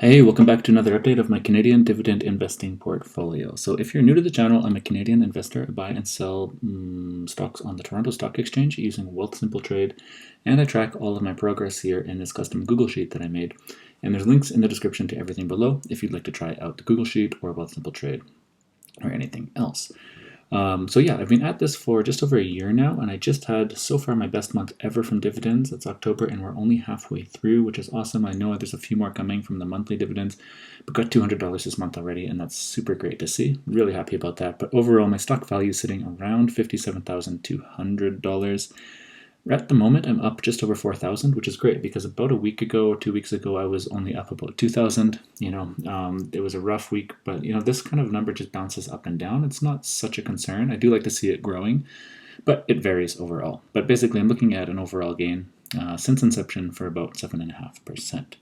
Hey, welcome back to another update of my Canadian dividend investing portfolio. So if you're new to the channel, I'm a Canadian investor. I buy and sell stocks on the Toronto Stock Exchange using Wealthsimple Trade, and I track all of my progress here in this custom Google Sheet that I made. And there's links in the description to everything below if you'd like to try out the Google Sheet or Wealthsimple Trade or anything else. So yeah, I've been at this for just over a year now, and I just had so far my best month ever from dividends. It's October, and we're only halfway through, which is awesome. I know there's a few more coming from the monthly dividends, but got $200 this month already, and that's super great to see. Really happy about that. But overall, my stock value is sitting around $57,200. At the moment, I'm up just over 4,000, which is great because about a week ago or 2 weeks ago, I was only up about 2,000. It was a rough week, but this kind of number just bounces up and down. It's not such a concern. I do like to see it growing, but it varies overall. But basically, I'm looking at an overall gain since inception for about 7.5%.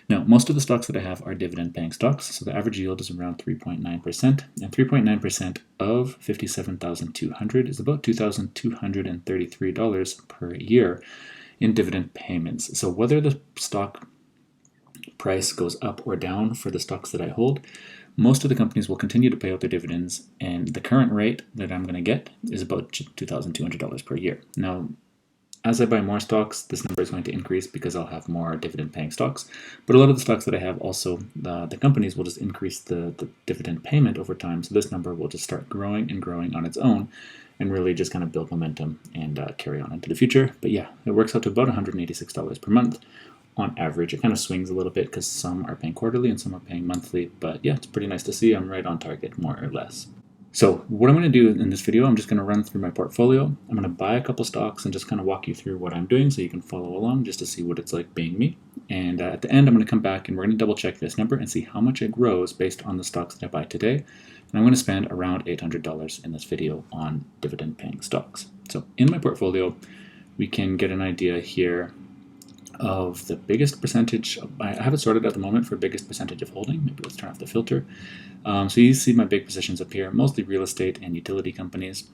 Now, most of the stocks that I have are dividend-paying stocks, so the average yield is around 3.9%, and 3.9% of $57,200 is about $2,233 per year in dividend payments. So whether the stock price goes up or down for the stocks that I hold, most of the companies will continue to pay out their dividends, and the current rate that I'm going to get is about $2,200 per year. Now, as I buy more stocks, this number is going to increase because I'll have more dividend-paying stocks. But a lot of the stocks that I have also, the companies will just increase the dividend payment over time. So this number will just start growing and growing on its own and really just kind of build momentum and carry on into the future. But yeah, it works out to about $186 per month on average. It kind of swings a little bit because some are paying quarterly and some are paying monthly. But yeah, it's pretty nice to see. I'm right on target, more or less. So what I'm going to do in this video, I'm just going to run through my portfolio. I'm going to buy a couple stocks and just kind of walk you through what I'm doing so you can follow along just to see what it's like being me. And at the end, I'm going to come back and we're going to double check this number and see how much it grows based on the stocks that I buy today. And I'm going to spend around $800 in this video on dividend paying stocks. So in my portfolio, we can get an idea here of the biggest percentage. I have it sorted at the moment for biggest percentage of holding. Maybe let's turn off the filter. So you see my big positions up here, mostly real estate and utility companies.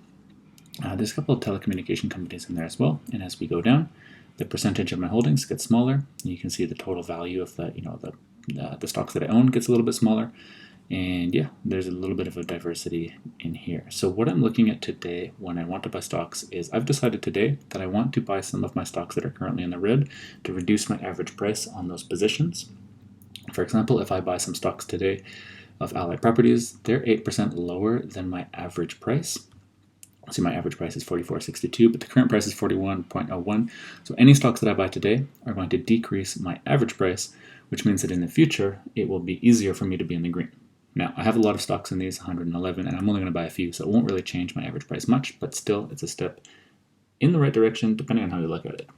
There's a couple of telecommunication companies in there as well. And as we go down, the percentage of my holdings gets smaller. You can see the total value of the stocks that I own gets a little bit smaller. And yeah, there's a little bit of a diversity in here. So what I'm looking at today when I want to buy stocks is I've decided today that I want to buy some of my stocks that are currently in the red to reduce my average price on those positions. For example, if I buy some stocks today of Allied Properties, they're 8% lower than my average price. See, my average price is $44.62, but the current price is $41.01. So any stocks that I buy today are going to decrease my average price, which means that in the future, it will be easier for me to be in the green. Now, I have a lot of stocks in these, 111, and I'm only going to buy a few, so it won't really change my average price much, but still, it's a step in the right direction, depending on how you look at it.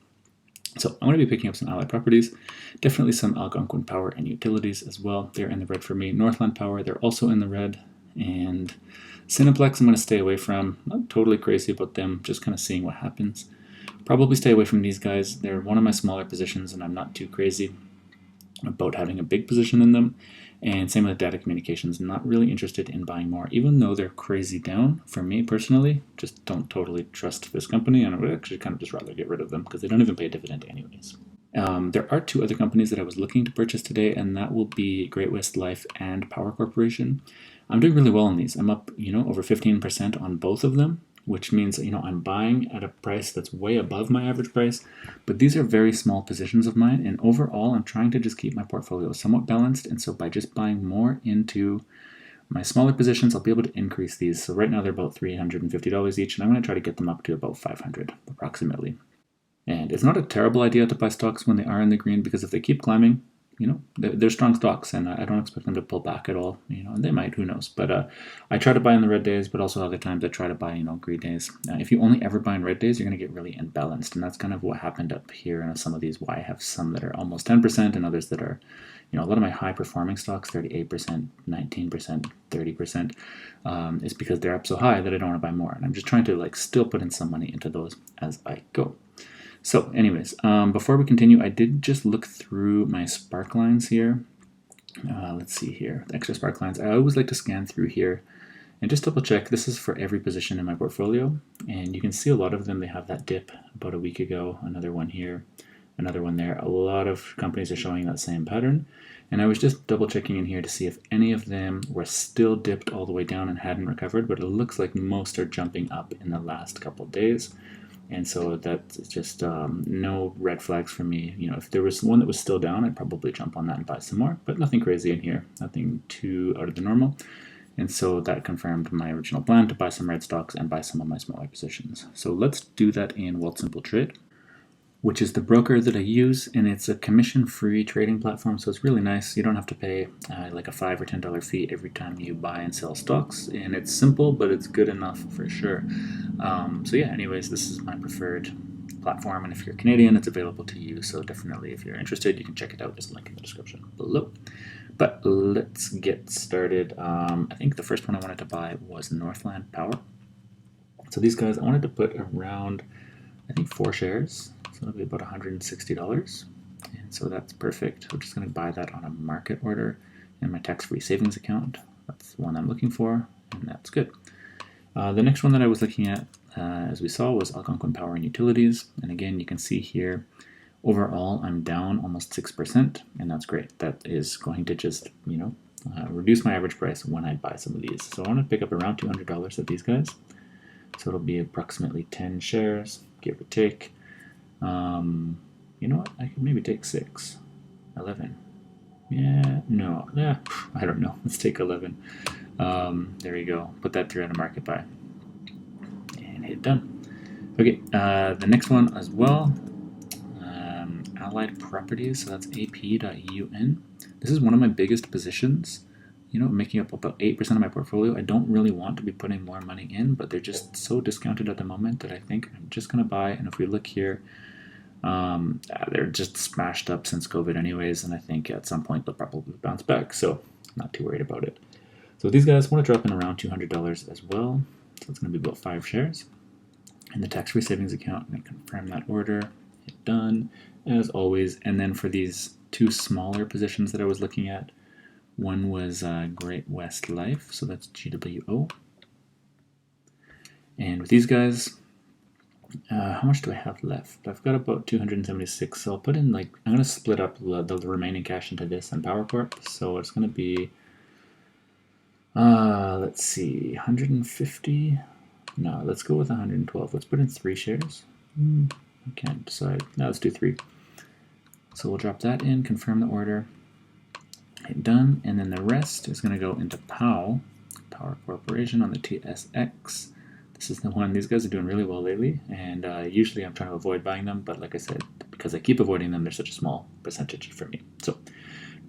So I'm going to be picking up some Allied Properties, definitely some Algonquin Power and Utilities as well. They're in the red for me. Northland Power, they're also in the red. And Cineplex, I'm going to stay away from. Not totally crazy about them, just kind of seeing what happens. Probably stay away from these guys. They're one of my smaller positions, and I'm not too crazy about having a big position in them. And same with data communications, not really interested in buying more, even though they're crazy down. For me personally, just don't totally trust this company, and I would actually kind of just rather get rid of them because they don't even pay a dividend anyways. There are two other companies that I was looking to purchase today, and that will be Great West Life and Power Corporation. I'm doing really well on these. I'm up, over 15% on both of them, which means, I'm buying at a price that's way above my average price. But these are very small positions of mine, and overall, I'm trying to just keep my portfolio somewhat balanced. And so by just buying more into my smaller positions, I'll be able to increase these. So right now they're about $350 each, and I'm going to try to get them up to about $500 approximately. And it's not a terrible idea to buy stocks when they are in the green, because if they keep climbing, they're strong stocks, and I don't expect them to pull back at all. And they might, who knows? But I try to buy in the red days, but also other times I try to buy, green days. If you only ever buy in red days, you're going to get really imbalanced, and that's kind of what happened up here in some of these. Why I have some that are almost 10%, and others that are, a lot of my high-performing stocks, 38%, 19%, 30%, is because they're up so high that I don't want to buy more, and I'm just trying to still put in some money into those as I go. So anyways, before we continue, I did just look through my Sparklines here. Let's see here, the extra Sparklines. I always like to scan through here and just double check. This is for every position in my portfolio. And you can see a lot of them, they have that dip about a week ago, another one here, another one there. A lot of companies are showing that same pattern. And I was just double checking in here to see if any of them were still dipped all the way down and hadn't recovered, but it looks like most are jumping up in the last couple days. And so that's just no red flags for me. You know, if there was one that was still down, I'd probably jump on that and buy some more, but nothing crazy in here, nothing too out of the normal. And so that confirmed my original plan to buy some red stocks and buy some of my smaller positions. So let's do that in Wealthsimple Trade, which is the broker that I use, and it's a commission-free trading platform, so it's really nice. You don't have to pay like a $5 or $10 fee every time you buy and sell stocks, and it's simple, but it's good enough for sure. So yeah, anyways, this is my preferred platform, and if you're Canadian, it's available to you, so definitely if you're interested, you can check it out. There's a link in the description below. But let's get started. I think the first one I wanted to buy was Northland Power. So these guys, I wanted to put around, I think 4 shares. So it'll be about $160. And so that's perfect. We're just going to buy that on a market order in my tax-free savings account. That's the one I'm looking for, and that's good. The next one that I was looking at, as we saw, was Algonquin Power and Utilities. And again, you can see here, overall, I'm down almost 6%, and that's great. That is going to just, you know, reduce my average price when I buy some of these. So I want to pick up around $200 of these guys. So it'll be approximately 10 shares, give or take. You know what? I could maybe take 6, 11. Yeah, no, yeah, I don't know. Let's take 11. There you go. Put that through on a market buy and hit done. Okay, the next one as well. Allied Properties, so that's AP.UN. This is one of my biggest positions, you know, making up about 8% of my portfolio. I don't really want to be putting more money in, but they're just so discounted at the moment that I think I'm just going to buy. And if we look here, they're just smashed up since COVID anyways, and I think at some point they'll probably bounce back, so I'm not too worried about it. So these guys want to drop in around $200 as well, so it's going to be about 5 shares. In the tax-free savings account, I'm going to confirm that order, hit done, as always. And then for these 2 smaller positions that I was looking at, one was Great West Life, so that's GWO. And with these guys, how much do I have left? I've got about 276, so I'll put in, like, I'm going to split up the remaining cash into this and Power Corp, so it's going to be, let's see, 150? No, let's go with 112. Let's put in 3 shares. I can't decide. No, let's do 3. So we'll drop that in, confirm the order, hit done, and then the rest is going to go into POW, Power Corporation on the TSX. This is the one. These guys are doing really well lately, and usually I'm trying to avoid buying them, but like I said, because I keep avoiding them, they're such a small percentage for me. So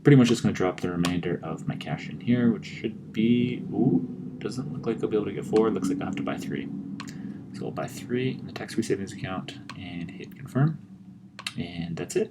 pretty much just going to drop the remainder of my cash in here, which should be, ooh, doesn't look like I'll be able to get 4. It looks like I'll have to buy 3. So we'll buy 3 in the tax-free savings account and hit confirm, and that's it.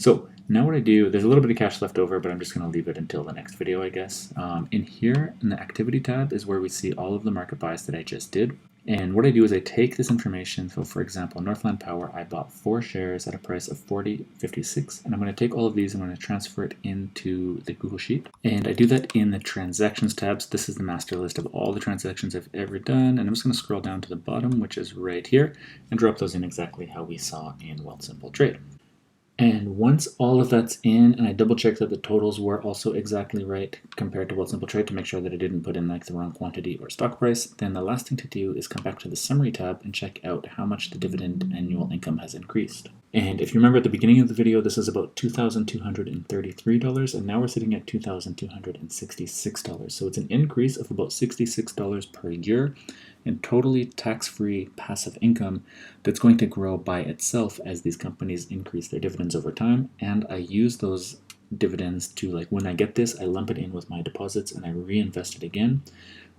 So now what I do, there's a little bit of cash left over, but I'm just going to leave it until the next video, I guess. In here, in the activity tab, is where we see all of the market buys that I just did. And what I do is I take this information. So for example, Northland Power, I bought 4 shares at a price of $40.56. And I'm going to take all of these and I'm going to transfer it into the Google Sheet. And I do that in the transactions tabs. This is the master list of all the transactions I've ever done. And I'm just going to scroll down to the bottom, which is right here, and drop those in exactly how we saw in Wealthsimple Trade. And once all of that's in, and I double check that the totals were also exactly right compared to Wealthsimple Trade to make sure that I didn't put in like the wrong quantity or stock price, then the last thing to do is come back to the summary tab and check out how much the dividend annual income has increased. And if you remember at the beginning of the video, this is about $2,233, and now we're sitting at $2,266. So it's an increase of about $66 per year in totally tax-free passive income that's going to grow by itself as these companies increase their dividends over time. And I use those dividends to, like, when I get this, I lump it in with my deposits and I reinvest it again.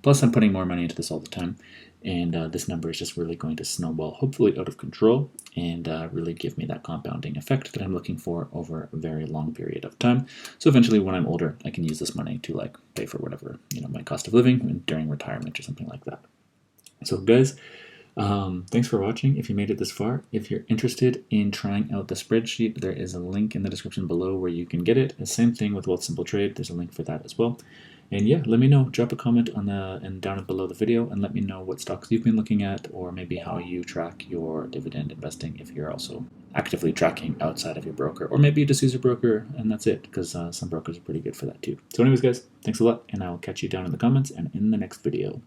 Plus I'm putting more money into this all the time. And this number is just really going to snowball, hopefully out of control, and really give me that compounding effect that I'm looking for over a very long period of time. So eventually, when I'm older, I can use this money to, like, pay for whatever, you know, my cost of living during retirement or something like that. So guys, thanks for watching. If you made it this far, if you're interested in trying out the spreadsheet, there is a link in the description below where you can get it. The same thing with Wealthsimple Trade. There's a link for that as well. And yeah, let me know. Drop a comment on the and down below the video, and let me know what stocks you've been looking at, or maybe how you track your dividend investing if you're also actively tracking outside of your broker, or maybe you just use your broker and that's it, because some brokers are pretty good for that too. So anyways, guys, thanks a lot, and I'll catch you down in the comments and in the next video.